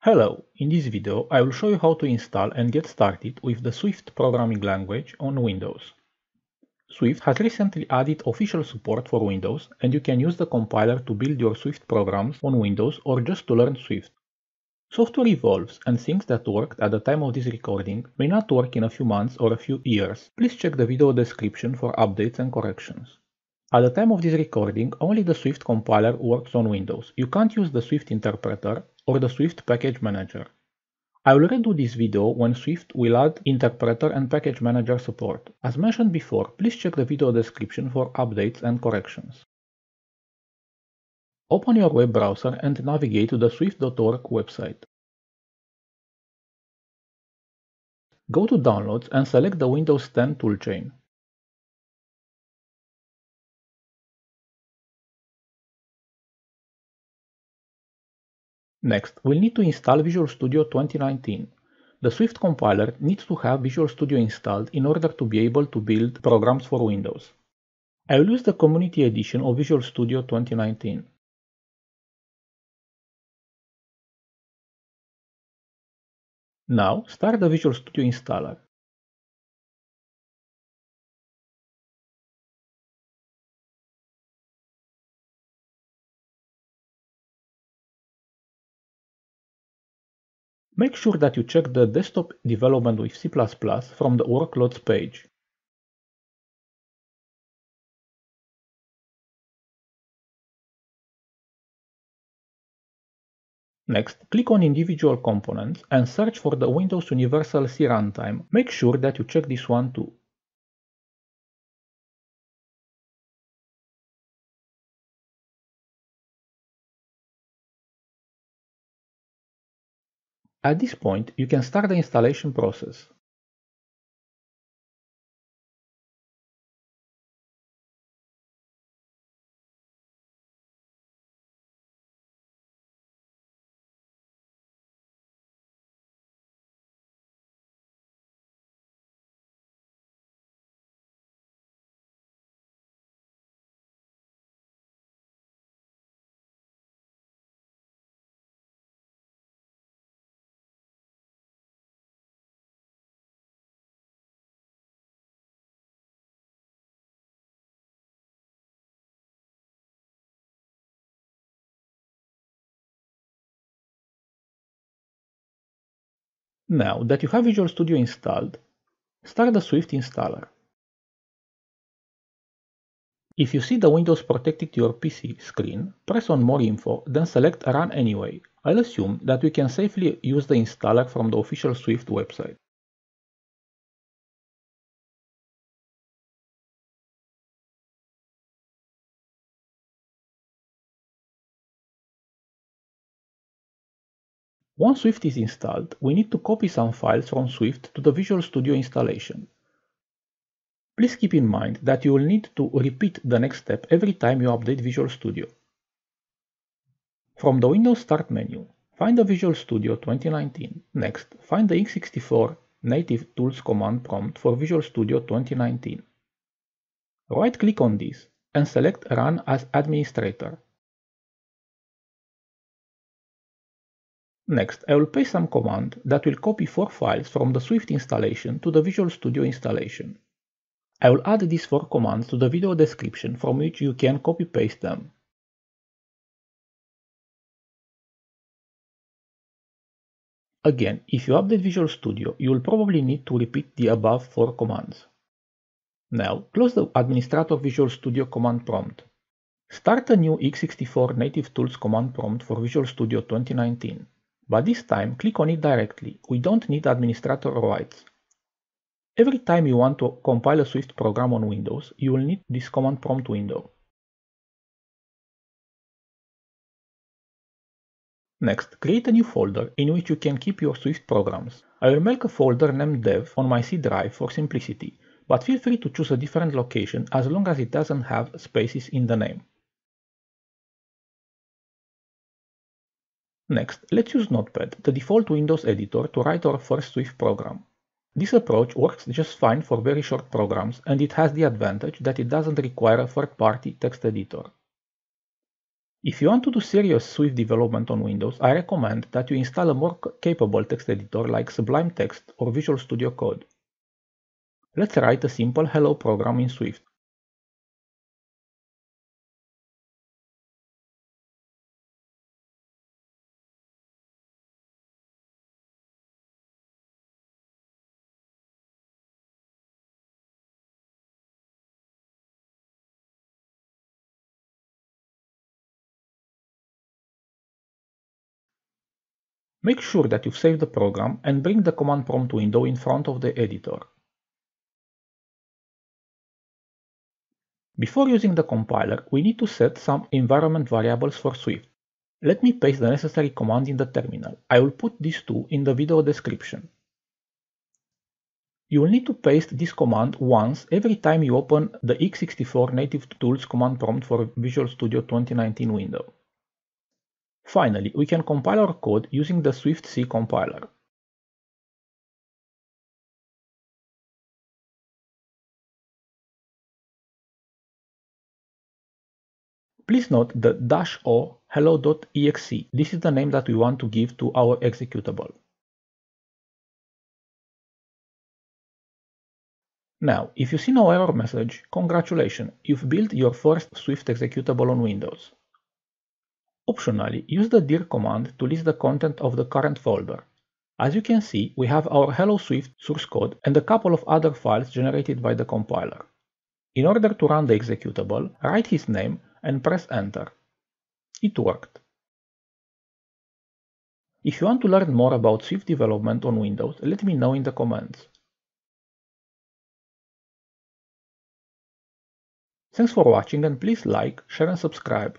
Hello, in this video I will show you how to install and get started with the Swift programming language on Windows. Swift has recently added official support for Windows, and you can use the compiler to build your Swift programs on Windows or just to learn Swift. Software evolves, and things that worked at the time of this recording may not work in a few months or a few years. Please check the video description for updates and corrections. At the time of this recording, only the Swift compiler works on Windows. You can't use the Swift interpreter or the Swift package manager. I will redo this video when Swift will add interpreter and package manager support. As mentioned before, please check the video description for updates and corrections. Open your web browser and navigate to the swift.org website. Go to Downloads and select the Windows 10 toolchain. Next, we'll need to install Visual Studio 2019. The Swift compiler needs to have Visual Studio installed in order to be able to build programs for Windows. I will use the Community Edition of Visual Studio 2019. Now, start the Visual Studio installer. Make sure that you check the Desktop Development with C++ from the Workloads page. Next, click on Individual Components and search for the Windows Universal C Runtime. Make sure that you check this one too. At this point, you can start the installation process. Now that you have Visual Studio installed, start the Swift installer. If you see the Windows Protected to your PC screen, press on More Info, then select Run Anyway. I'll assume that we can safely use the installer from the official Swift website. Once Swift is installed, we need to copy some files from Swift to the Visual Studio installation. Please keep in mind that you will need to repeat the next step every time you update Visual Studio. From the Windows Start menu, find the Visual Studio 2019. Next, find the x64 Native Tools command prompt for Visual Studio 2019. Right-click on this and select Run as Administrator. Next, I will paste some command that will copy 4 files from the Swift installation to the Visual Studio installation. I will add these 4 commands to the video description from which you can copy-paste them. Again, if you update Visual Studio, you will probably need to repeat the above 4 commands. Now, close the Administrator Visual Studio command prompt. Start a new x64 Native Tools command prompt for Visual Studio 2019. But this time, click on it directly. We don't need administrator rights. Every time you want to compile a Swift program on Windows, you will need this command prompt window. Next, create a new folder in which you can keep your Swift programs. I will make a folder named dev on my C drive for simplicity, but feel free to choose a different location as long as it doesn't have spaces in the name. Next, let's use Notepad, the default Windows editor, to write our first Swift program. This approach works just fine for very short programs, and it has the advantage that it doesn't require a third-party text editor. If you want to do serious Swift development on Windows, I recommend that you install a more capable text editor like Sublime Text or Visual Studio Code. Let's write a simple hello program in Swift. Make sure that you've saved the program and bring the command prompt window in front of the editor. Before using the compiler, we need to set some environment variables for Swift. Let me paste the necessary command in the terminal. I will put these two in the video description. You will need to paste this command once every time you open the x64 Native Tools command prompt for Visual Studio 2019 window. Finally, we can compile our code using the Swift C compiler. Please note the -o hello.exe. This is the name that we want to give to our executable. Now, if you see no error message, congratulations, you've built your first Swift executable on Windows. Optionally, use the dir command to list the content of the current folder. As you can see, we have our Hello Swift source code and a couple of other files generated by the compiler. In order to run the executable, write his name and press enter. It worked. If you want to learn more about Swift development on Windows, let me know in the comments. Thanks for watching and please like, share and subscribe.